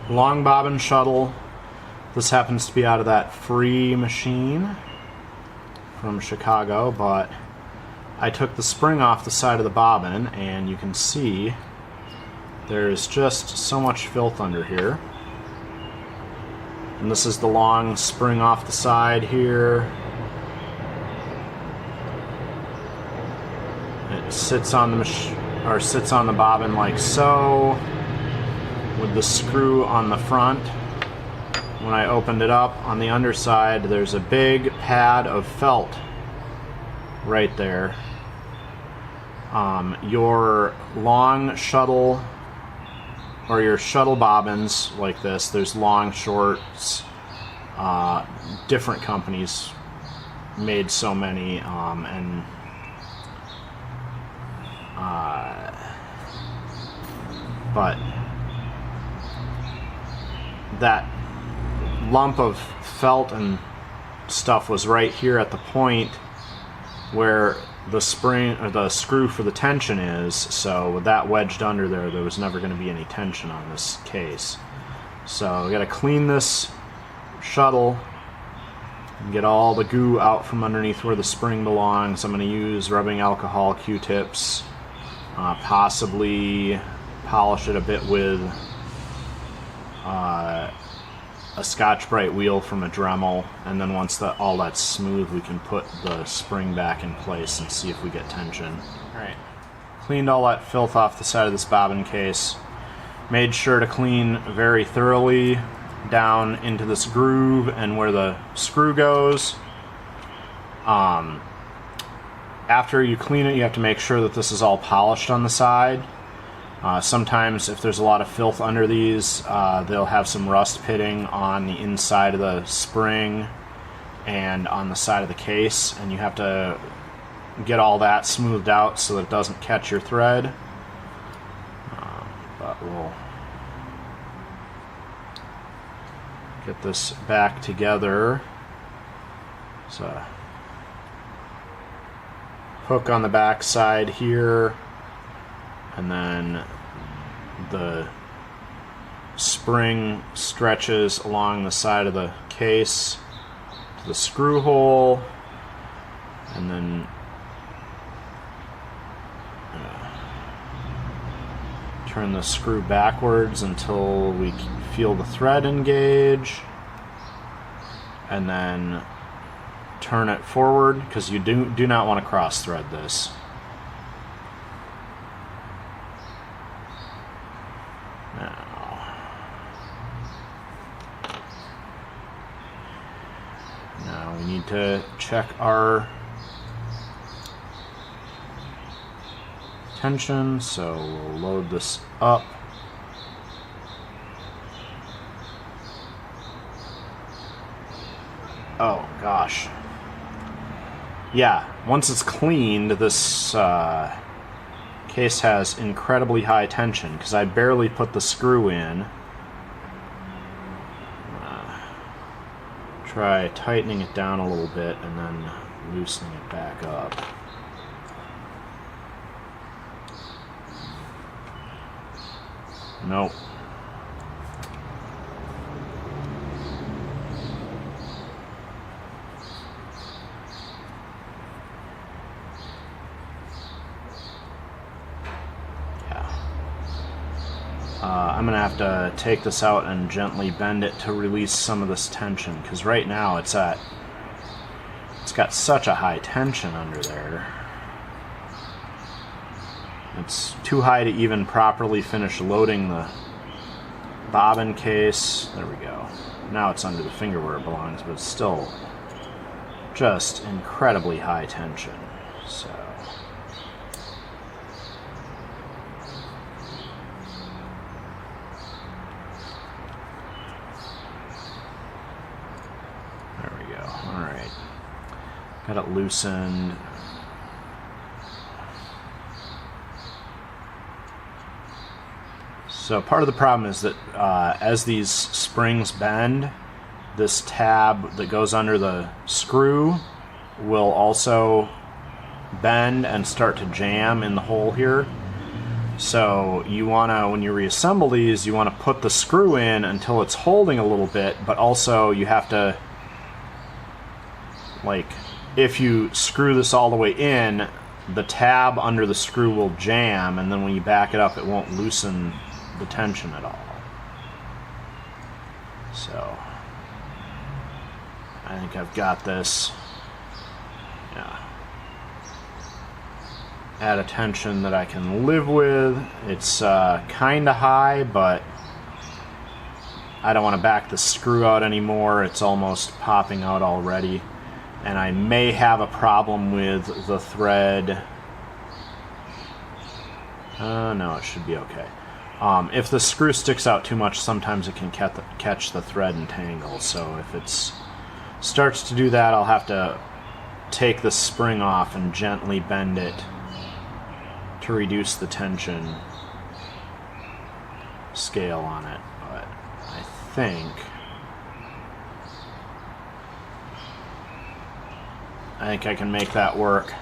long bobbin shuttle. This happens to be out of that free machine from Chicago, but I took the spring off the side of the bobbin, and you can see there's just so much filth under here. And this is the long spring off the side here. It sits on the sits on the bobbin like so, with the screw on the front. When I opened it up on the underside, there's a big pad of felt right there. Your long shuttle, or your shuttle bobbins like this, there's long, shorts, different companies made so many, but that lump of felt and stuff was right here at the point where the spring or the screw for the tension is, so with that wedged under there, there was never going to be any tension on this case. So we got to clean this shuttle and get all the goo out from underneath where the spring belongs. I'm going to use rubbing alcohol, Q-tips, possibly polish it a bit with a Scotch-Brite wheel from a Dremel, and then once all that's smooth, we can put the spring back in place and see if we get tension. Alright, cleaned all that filth off the side of this bobbin case. Made sure to clean very thoroughly down into this groove and where the screw goes. After you clean it, you have to make sure that this is all polished on the side. Sometimes if there's a lot of filth under these, they'll have some rust pitting on the inside of the spring and on the side of the case, and you have to get all that smoothed out so that it doesn't catch your thread. But we'll get this back together. So, hook on the back side here, and then the spring stretches along the side of the case to the screw hole, and then turn the screw backwards until we feel the thread engage, and then turn it forward, because you do not want to cross thread this. Now we need to check our tension, so we'll load this up. Oh gosh. Yeah, once it's cleaned, this case has incredibly high tension because I barely put the screw in. Try tightening it down a little bit and then loosening it back up. Nope. I'm going to have to take this out and gently bend it to release some of this tension, because right now it's got such a high tension under there. It's too high to even properly finish loading the bobbin case. There we go. Now it's under the finger where it belongs, but it's still just incredibly high tension. So got it loosened. So part of the problem is that as these springs bend, this tab that goes under the screw will also bend and start to jam in the hole here. So you want to, when you reassemble these, you want to put the screw in until it's holding a little bit, but also you have to, like, if you screw this all the way in, the tab under the screw will jam, and then when you back it up, it won't loosen the tension at all. So I think I've got this, yeah, at a tension that I can live with. It's kind of high, but I don't want to back the screw out anymore. It's almost popping out already. And I may have a problem with the thread. No, it should be okay. If the screw sticks out too much, sometimes it can catch the thread and tangle. So if it starts to do that, I'll have to take the spring off and gently bend it to reduce the tension scale on it. But I think I can make that work.